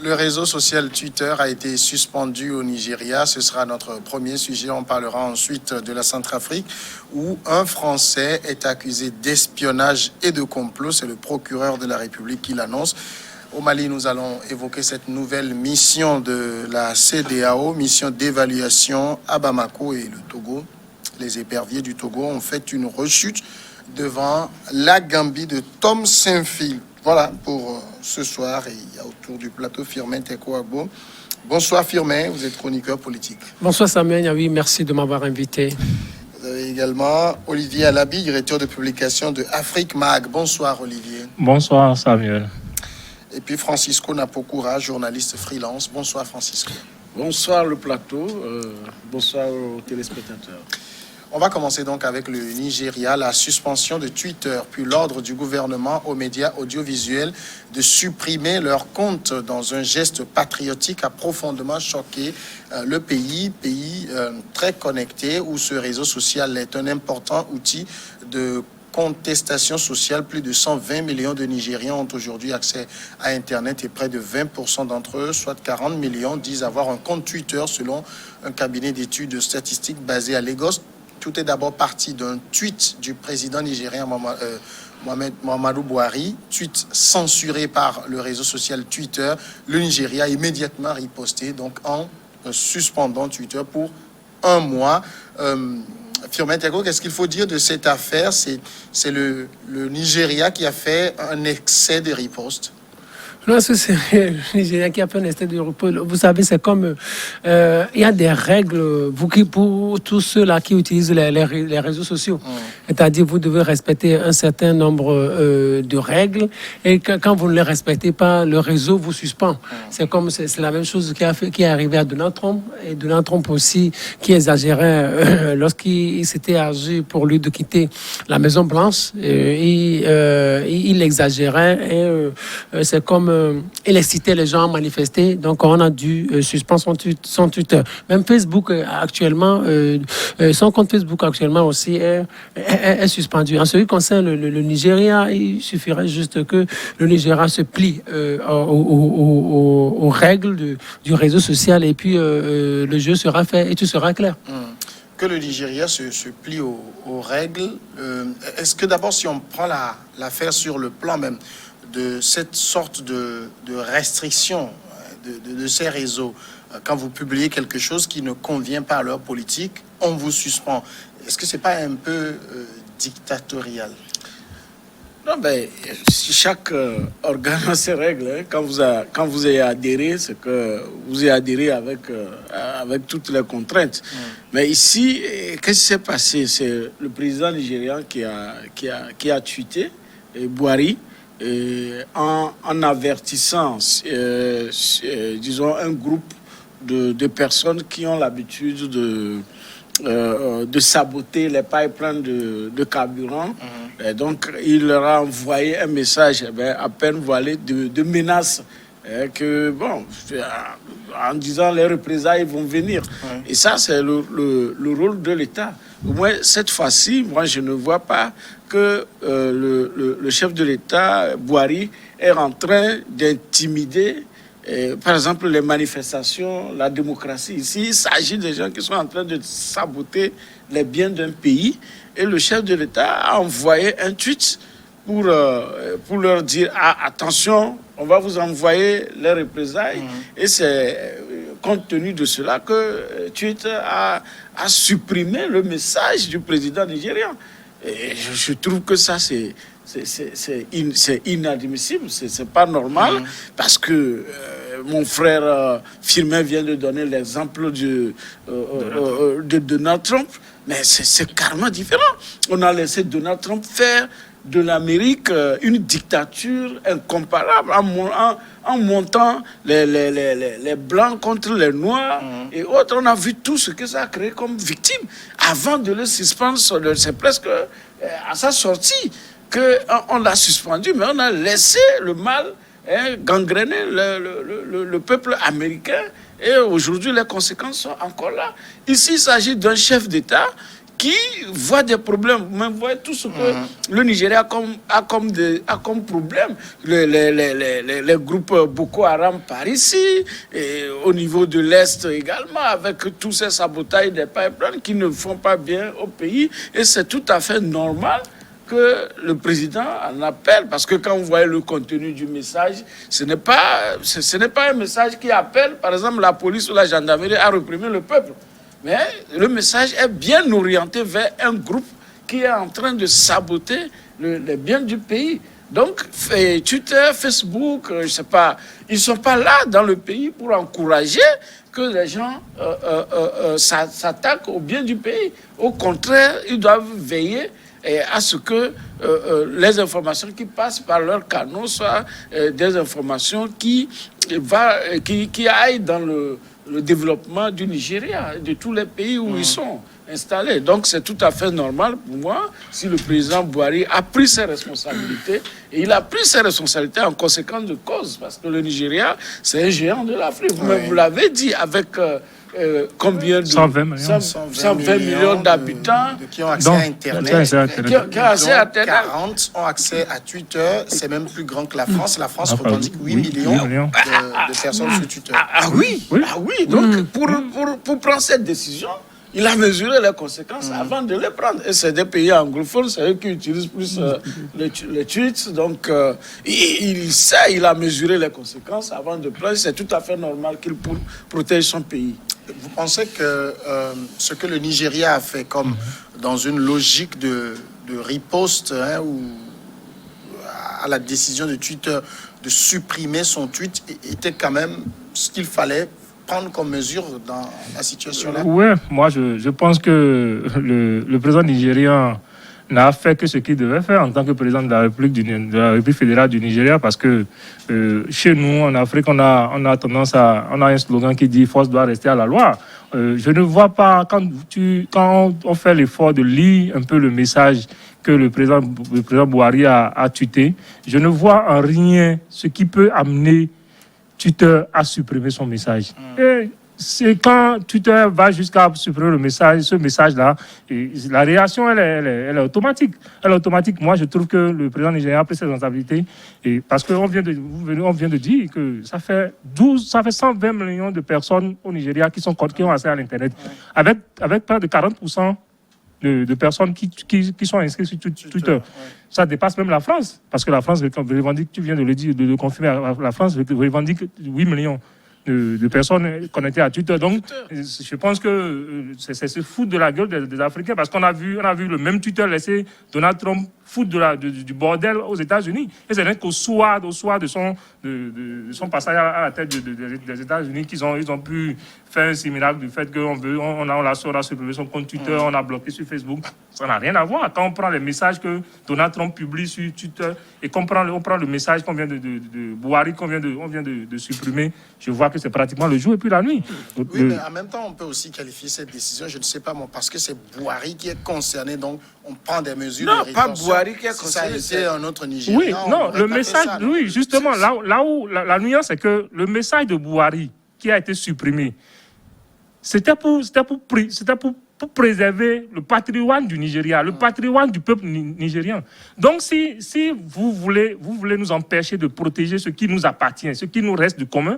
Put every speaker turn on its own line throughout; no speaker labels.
Le réseau social Twitter a été suspendu au Nigeria. Ce sera notre premier sujet. On parlera ensuite de la Centrafrique où un Français est accusé d'espionnage et de complot. C'est le procureur de la République qui l'annonce. Au Mali, nous allons évoquer cette nouvelle mission de la CEDEAO, mission d'évaluation à Bamako et le Togo. Les éperviers du Togo ont fait une rechute devant la Gambie de Tom Saint-Phil. Voilà pour ce soir. Et il y a autour du plateau Firmin Tekoagbo. Bonsoir Firmin, vous êtes chroniqueur politique.
Bonsoir Samuel, oui, merci de m'avoir invité.
Vous avez également Olivier Alabi, directeur de publication de Afrique Mag. Bonsoir Olivier.
Bonsoir Samuel.
Et puis Francisco Napokura, journaliste freelance. Bonsoir Francisco.
Bonsoir le plateau, bonsoir aux téléspectateurs.
On va commencer donc avec le Nigeria, la suspension de Twitter, puis l'ordre du gouvernement aux médias audiovisuels de supprimer leur compte dans un geste patriotique a profondément choqué le pays très connecté où ce réseau social est un important outil de contestation sociale. Plus de 120 millions de Nigériens ont aujourd'hui accès à Internet et près de 20% d'entre eux, soit 40 millions, disent avoir un compte Twitter selon un cabinet d'études statistiques basé à Lagos. Tout est d'abord parti d'un tweet du président nigérien Muhammadu Buhari, tweet censuré par le réseau social Twitter. Le Nigeria a immédiatement riposté, donc en suspendant Twitter pour un mois. Firmin Tego, qu'est-ce qu'il faut dire de cette affaire? C'est le Nigeria qui a fait un excès de riposte.
Non, c'est le Nigeria qui a fait un excès de repos. Vous savez, c'est comme... il y a des règles pour tous ceux-là qui utilisent les réseaux sociaux. C'est-à-dire, vous devez respecter un certain nombre de règles. Et quand vous ne les respectez pas, le réseau vous suspend. C'est la même chose qui est arrivé à Donald Trump. Et Donald Trump aussi, qui exagérait lorsqu'il s'était agi pour lui de quitter la Maison-Blanche. Il exagérait. Et c'est comme... il excitait les gens à manifester, donc on a dû suspendre son Twitter. Même Facebook actuellement, son compte Facebook actuellement aussi est suspendu. En ce qui concerne le Nigeria, il suffirait juste que le Nigeria se plie aux règles du réseau social et puis le jeu sera fait et tout sera clair.
Que le Nigeria se plie aux règles. Est-ce que d'abord, si on prend l'affaire sur le plan même de cette sorte de restriction de ces réseaux, quand vous publiez quelque chose qui ne convient pas à leur politique, on vous suspend. Est-ce que c'est pas un peu dictatorial?
Non, mais si chaque organe a ses règles, hein, quand vous avez adhéré, c'est que vous avez adhéré avec toutes les contraintes. Mais ici, qu'est-ce qui s'est passé? C'est le président nigérian qui a tweeté, Buhari, en avertissant, disons, un groupe de personnes qui ont l'habitude de saboter les pipelines de carburant. Et donc, il leur a envoyé un message à peine voilé de menaces. Que, bon, en disant les représailles vont venir. Et ça, c'est le rôle de l'État. Au moins, cette fois-ci, moi, je ne vois pas que le chef de l'État, Buhari, est en train d'intimider, par exemple, les manifestations, la démocratie. Ici, il s'agit des gens qui sont en train de saboter les biens d'un pays. Et le chef de l'État a envoyé un tweet pour leur dire attention, on va vous envoyer les représailles. Et c'est compte tenu de cela que Twitter a supprimé le message du président nigérian. Et je trouve que ça, c'est inadmissible, c'est pas normal, parce que mon frère Firmin vient de donner l'exemple de Donald Trump, mais c'est carrément différent. On a laissé Donald Trump faire de l'Amérique une dictature incomparable en montant les Blancs contre les Noirs et autres. On a vu tout ce que ça a créé comme victime. Avant de le suspendre, c'est presque à sa sortie qu'on l'a suspendu, mais on a laissé le mal gangréner le peuple américain. Et aujourd'hui, les conséquences sont encore là. Ici, il s'agit d'un chef d'État qui voient des problèmes. Vous voyez tout ce que le Nigeria a comme problème. Les groupes Boko Haram par ici, et au niveau de l'Est également, avec tous ces sabotages des pipelines qui ne font pas bien au pays. Et c'est tout à fait normal que le président en appelle, parce que quand vous voyez le contenu du message, ce n'est pas un message qui appelle, par exemple, la police ou la gendarmerie à réprimer le peuple. Mais le message est bien orienté vers un groupe qui est en train de saboter les biens du pays. Donc, Twitter, Facebook, je ne sais pas, ils ne sont pas là dans le pays pour encourager que les gens s'attaquent aux biens du pays. Au contraire, ils doivent veiller à ce que les informations qui passent par leurs canaux soient des informations qui aillent dans le développement du Nigeria, de tous les pays où ils sont installés. Donc c'est tout à fait normal pour moi si le président Buhari a pris ses responsabilités, et il a pris ses responsabilités en conséquence de cause, parce que le Nigeria, c'est un géant de l'Afrique. Vous l'avez dit, avec... combien de
120 millions,
120 millions d'habitants
qui ont accès à Internet.
Qui ont accès à Internet.
40 ont accès à Twitter. C'est même plus grand que la France. La France revendique 8 millions de personnes sur Twitter.
Oui. Donc, pour prendre cette décision, il a mesuré les conséquences avant de les prendre. Et c'est des pays anglophones, c'est eux qui utilisent plus les tweets. Donc, il a mesuré les conséquences avant de prendre. C'est tout à fait normal qu'il protège son pays.
Vous pensez que ce que le Nigeria a fait, comme dans une logique de riposte ou à la décision de Twitter de supprimer son tweet, était quand même ce qu'il fallait prendre comme mesure dans la situation-là?
Oui, moi je pense que le président nigérien n'a fait que ce qu'il devait faire en tant que président de la République fédérale du Nigeria, parce que chez nous, en Afrique, on a un slogan qui dit « Force doit rester à la loi ». Je ne vois pas, quand on fait l'effort de lire un peu le message que le président Buhari a tweeté, je ne vois en rien ce qui peut amener Twitter a supprimé son message. Et c'est quand Twitter va jusqu'à supprimer ce message-là, et la réaction, elle est automatique. Elle est automatique. Moi, je trouve que le président nigérien a pris ses responsabilités, et parce qu'on vient de dire que ça fait 120 millions de personnes au Nigeria qui ont accès à l'Internet, avec près de 40% de personnes qui sont inscrites sur Twitter. Ça dépasse même la France, parce que la France revendique, tu viens de le dire, de confirmer, la France revendique 8 millions de personnes connectées à Twitter. Donc, je pense que c'est se foutre de la gueule des Africains, parce qu'on a vu le même Twitter laisser Donald Trump foutre du bordel aux États-Unis. Et c'est qu'au soir de son passage à la tête des États-Unis qu'ils ont pu faire un petit miracle du fait qu'on a supprimé son compte Twitter, on a bloqué sur Facebook. Ça n'a rien à voir. Quand on prend les messages que Donald Trump publie sur Twitter et qu'on prend le message qu'on vient de Buhari, qu'on vient de supprimer, je vois que c'est pratiquement le jour et puis la nuit.
Oui, mais en même temps, on peut aussi qualifier cette décision, je ne sais pas moi, parce que c'est Buhari qui est concerné, donc on prend des mesures de rétorsion.
Non, pas Buhari qui est concerné.
Si ça a été un autre Nigérian.
Oui, non, le message, oui, justement, là où la nuance, c'est que le message de Buhari qui a été supprimé, c'était pour préserver le patrimoine du Nigeria, le patrimoine du peuple nigérien. Donc, si vous voulez nous empêcher de protéger ce qui nous appartient, ce qui nous reste de commun,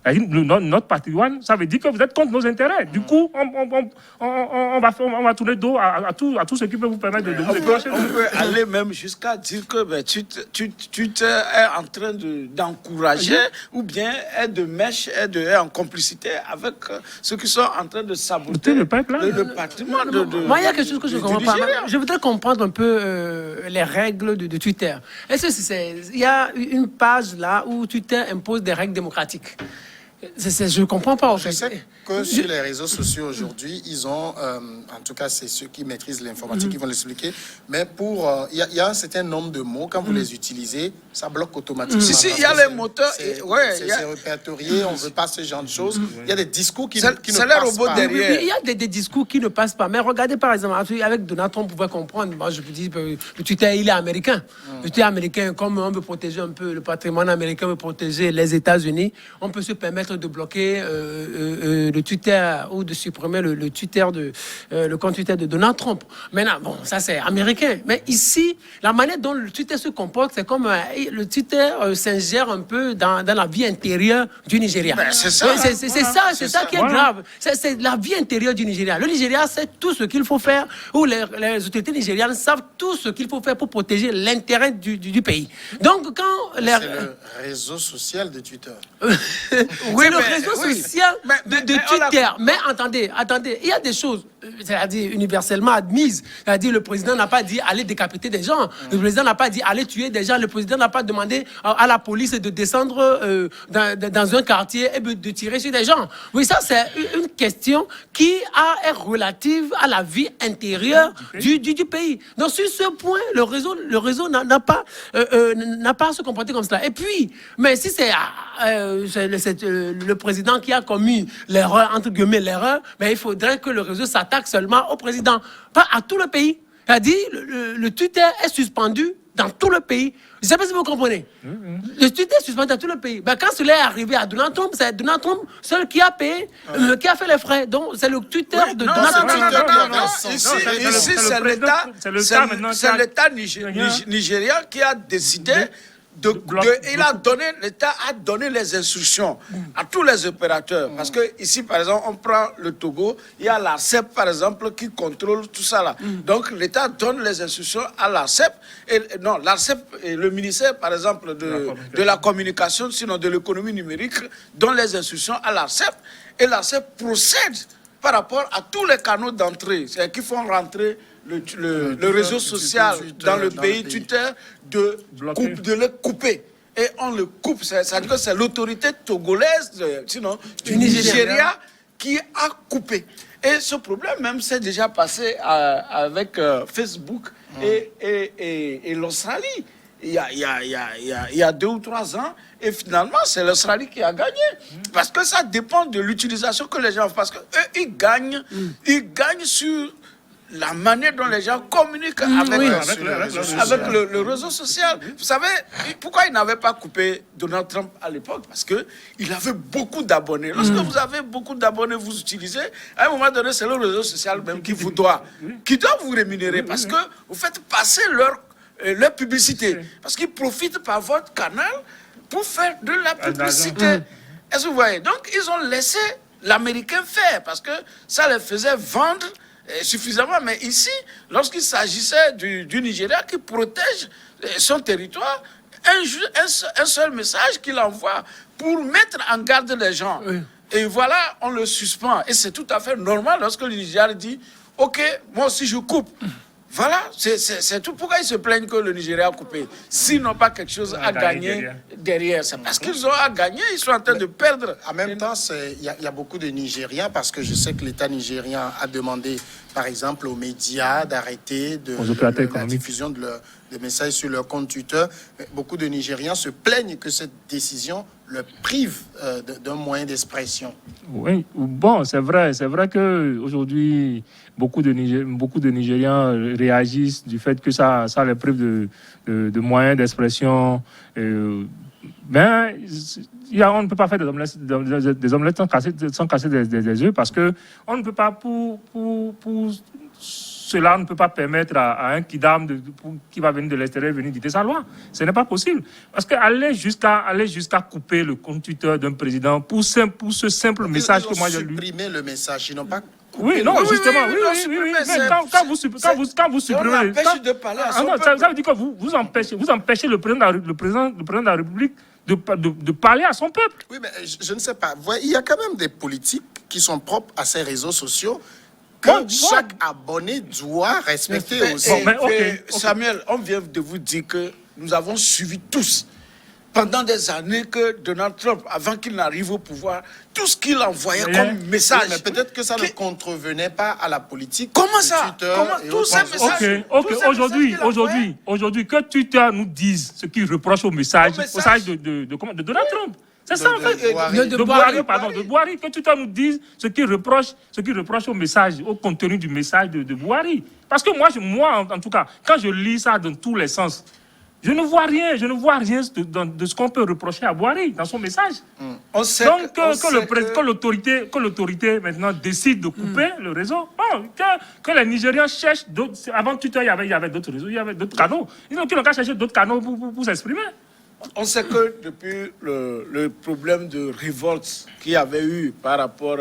notre patrimoine, ça veut dire que vous êtes contre nos intérêts. Du coup, on va tourner dos à tout ce qui peut vous permettre de vous décrocher.
On peut aller même jusqu'à dire que Twitter est en train d'encourager ou bien est de mèche, est en complicité avec ceux qui sont en train de saboter le patrimoine de
Moi, il y a quelque chose que je ne comprends pas. Je voudrais comprendre un peu les règles de Twitter. Est-ce que il y a une page là où Twitter impose des règles démocratiques? Je ne comprends pas.
Je sais que sur les réseaux sociaux aujourd'hui, ils ont, en tout cas c'est ceux qui maîtrisent l'informatique qui vont l'expliquer, mais il y a un certain nombre de mots, quand vous les utilisez, ça bloque automatiquement.
Si, il y a les moteurs.
C'est répertorié, on ne veut pas ce genre de choses. Il y a des discours qui ne passent
pas. C'est les robots derrière.
Il y a des discours qui ne passent pas. Mais regardez par exemple, avec Donald Trump, on pouvait comprendre. Moi, je vous dis, le Twitter, il est américain. Le Twitter américain, comme on veut protéger un peu le patrimoine américain, on veut protéger les États-Unis, on peut se permettre permettre de bloquer le Twitter ou de supprimer le Twitter le compte Twitter de Donald Trump. Maintenant, bon, ça c'est américain. Mais ici, la manière dont le Twitter se comporte, c'est comme le Twitter s'ingère un peu dans la vie intérieure du Nigeria.
Ben, c'est ça.
Oui, c'est ça qui est grave. C'est la vie intérieure du Nigeria. Le Nigeria sait tout ce qu'il faut faire, ou les autorités nigérianes savent tout ce qu'il faut faire pour protéger l'intérêt du pays. Donc, quand les...
C'est le réseau social de Twitter.
Oui, c'est le réseau social de Twitter. Mais attendez, il y a des choses, c'est-à-dire universellement admises. C'est-à-dire le président n'a pas dit aller décapiter des gens. Le président n'a pas dit aller tuer des gens. Le président n'a pas demandé à la police de descendre dans un quartier et de tirer sur des gens. Oui, ça c'est une question qui est relative à la vie intérieure du pays. Donc sur ce point, le réseau n'a pas à se comporter comme cela. Et puis, mais si c'est le président qui a commis l'erreur, entre guillemets l'erreur, mais il faudrait que le réseau s'attaque seulement au président, pas à tout le pays. C'est-à-dire, le Twitter est suspendu dans tout le pays. Je ne sais pas si vous comprenez. Le Twitter est suspendu dans tout le pays. Ben, quand cela est arrivé à Donald Trump, c'est Donald Trump seul qui a payé, qui a fait les frais. Donc, c'est le Twitter de Donald Trump.
Ici, c'est l'État nigérien qui a décidé l'État a donné les instructions à tous les opérateurs. Parce que ici, par exemple, on prend le Togo, il y a l'ARCEP, par exemple, qui contrôle tout ça là. Donc, l'État donne les instructions à l'ARCEP. Non, l'ARCEP et le ministère, par exemple, de la communication, sinon de l'économie numérique, donne les instructions à l'ARCEP. Et l'ARCEP procède par rapport à tous les canaux d'entrée, c'est-à-dire qui font rentrer le réseau social dans le pays, Twitter, de le couper. Et on le coupe. C'est-à-dire que c'est l'autorité togolaise, sinon du Nigeria, qui a coupé. Et ce problème même s'est déjà passé avec Facebook et l'Australie. Il y a 2 ou 3 ans, et finalement, c'est l'Australie qui a gagné. Parce que ça dépend de l'utilisation que les gens font. Parce qu'eux, ils gagnent sur la manière dont les gens communiquent avec le réseau social. Vous savez, pourquoi ils n'avaient pas coupé Donald Trump à l'époque? Parce qu'il avait beaucoup d'abonnés. Lorsque vous avez beaucoup d'abonnés, vous utilisez, à un moment donné, c'est le réseau social même qui doit vous rémunérer. Parce que vous faites passer leur publicité. Parce qu'ils profitent par votre canal pour faire de la publicité. Est-ce que vous voyez? Donc, ils ont laissé l'Américain faire parce que ça les faisait vendre suffisamment. Mais ici, lorsqu'il s'agissait du Nigeria qui protège son territoire, un seul message qu'il envoie pour mettre en garde les gens. Et voilà, on le suspend. Et c'est tout à fait normal lorsque le Nigeria dit « Ok, moi aussi je coupe ». Voilà, c'est tout. Pourquoi ils se plaignent que le Nigeria a coupé? S'ils n'ont pas quelque chose à gagner derrière, c'est parce qu'ils ont à gagner, ils sont en train de perdre.
En même temps, il y a beaucoup de Nigériens, parce que je sais que l'État nigérien a demandé, par exemple, aux médias d'arrêter la diffusion de messages sur leur compte Twitter. Beaucoup de Nigériens se plaignent que cette décision le prive d'un moyen d'expression. Oui,
bon, c'est vrai qu'aujourd'hui, beaucoup de Nigériens réagissent du fait que ça les prive de moyens d'expression. Mais on ne peut pas faire des omelettes sans casser des œufs, parce que on ne peut pas cela ne peut pas permettre à un kidam qui va venir de l'extérieur venir dicter sa loi. Ce n'est pas possible. Parce qu'aller jusqu'à couper le compte Twitter d'un président pour ce simple message que moi j'ai lu.
Supprimer le message, ils n'ont pas.
Oui, non, justement, oui. Mais quand vous supprimez,
on empêche de parler à son peuple.
Ça veut dire que vous empêchez le président de la République de parler à son peuple.
Oui, mais je ne sais pas. Il y a quand même des politiques qui sont propres à ces réseaux sociaux que chaque abonné doit respecter aussi.
Samuel, on vient de vous dire que nous avons suivi tous pendant des années que Donald Trump, avant qu'il n'arrive au pouvoir, tout ce qu'il envoyait comme message.
Oui, mais peut-être que ça ne contrevenait pas à la politique.
Comment ça? Tous ces messages?
Aujourd'hui, que Twitter nous dise ce qu'il reproche au message de Donald Trump. C'est ça, en fait. De Bouhari, que Twitter nous dise ce qu'il reproche au message, au contenu du message de Bouhari. Parce que moi, en tout cas, quand je lis ça dans tous les sens, Je ne vois rien de ce qu'on peut reprocher à Boari dans son message.
On sait
Donc,
que
l'autorité maintenant décide de couper le réseau, que les Nigérians cherchent d'autres. Avant Twitter, il y avait d'autres réseaux, il y avait d'autres canaux. Ils n'ont qu'à chercher d'autres canaux pour s'exprimer.
On sait que depuis le problème de révolte qu'il y avait eu par rapport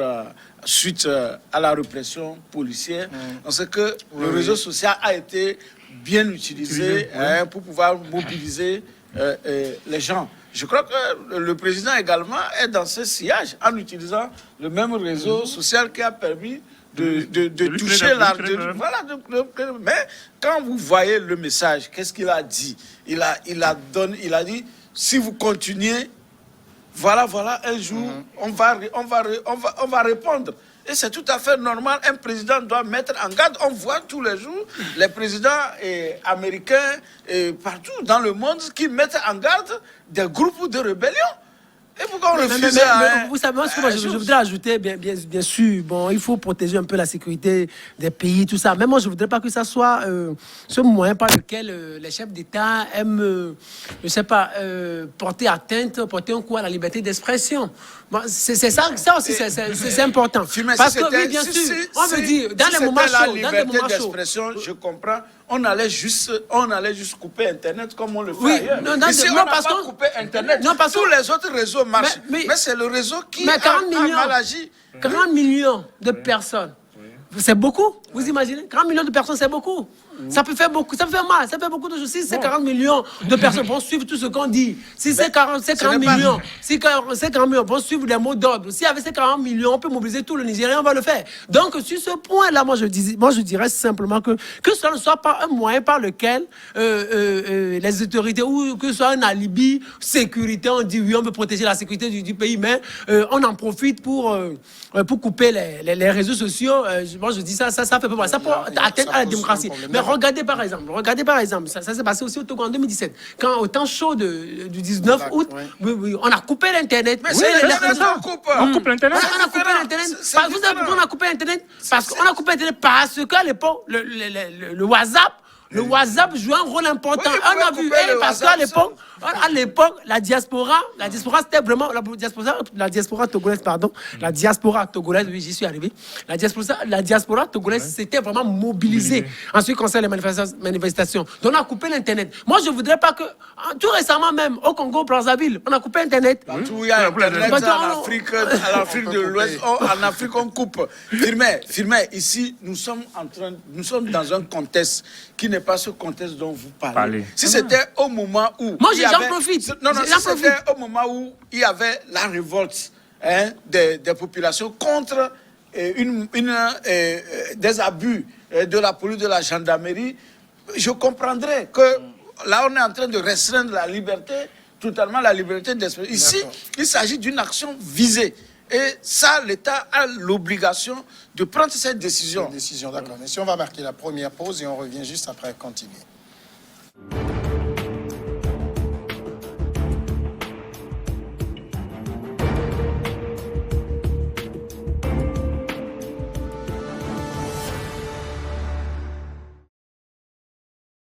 suite à la répression policière, on sait que le réseau social a été bien utilisé pour pouvoir mobiliser les gens. Je crois que le président également est dans ce sillage en utilisant le même réseau social qui a permis de toucher mais quand vous voyez le message, qu'est-ce qu'il a dit? Il a dit, si vous continuez, voilà, un jour, on va répondre. Et c'est tout à fait normal. Un président doit mettre en garde. On voit tous les jours les présidents américains partout dans le monde qui mettent en garde des groupes de rébellion. Et pourquoi on refuse
vous savez, moi, je voudrais ajouter, bien sûr, bon, il faut protéger un peu la sécurité des pays, tout ça. Mais moi, je ne voudrais pas que ça soit ce moyen par lequel les chefs d'État aiment, je ne sais pas, porter un coup à la liberté d'expression. Bon, c'est ça aussi, c'est important. Parce que, oui, bien sûr, on veut dire, dans les moments chauds,
je comprends, on allait juste couper Internet comme on le fait ailleurs. Ici, on n'a pas coupé Internet. Tous les autres réseaux marchent. Mais c'est le réseau qui a mal agi.
40 millions de personnes. C'est beaucoup, vous imaginez? 40 millions de personnes, c'est beaucoup. Ça peut faire beaucoup, ça peut faire mal, ça fait beaucoup de choses. Si c'est 40 millions de personnes vont suivre tout ce qu'on dit, si c'est 40 millions, si 40 millions vont suivre les mots d'ordre, si avec ces 40 millions, on peut mobiliser tout le Nigérien, on va le faire. Donc, sur ce point-là, moi, je dirais simplement que cela ne soit pas un moyen par lequel les autorités, ou que ce soit un alibi sécurité, on dit oui, on veut protéger la sécurité du pays, mais on en profite pour couper les réseaux sociaux. Moi, je dis ça fait pas mal. Ça peut atteindre à la démocratie. Mais regardez par exemple, ça s'est passé aussi au Togo en 2017. Quand au temps chaud du 19 août, oui, on a coupé l'Internet.
Mais c'est
on coupe l'Internet.
On a coupé l'Internet. Vous savez pourquoi on a coupé l'Internet? Parce qu'on a coupé l'Internet parce qu'à l'époque, le WhatsApp jouait un rôle important. On a vu, parce qu'à l'époque, la diaspora, c'était vraiment la diaspora togolaise, oui, j'y suis arrivé. La diaspora togolaise s'était vraiment mobilisée en ce qui concerne les manifestations. Donc on a coupé l'Internet. Moi, je voudrais pas que, tout récemment même, au Congo, Brazzaville, on a coupé Internet.
Partout où il y a Internet, en Afrique de l'Ouest, en Afrique, on coupe. Firmez, ici, nous sommes dans un contexte qui n'est pas ce contexte dont vous parlez. Si c'était au moment où...
Moi, j'en profite.
Si c'était au moment où il y avait la révolte des populations contre des abus de la police, de la gendarmerie, je comprendrais que là, on est en train de restreindre la liberté, totalement la liberté d'expression. Ici, il s'agit d'une action visée. Et ça, l'État a l'obligation de prendre cette décision.
D'accord. Mais si on va marquer la première pause et on revient juste après continuer.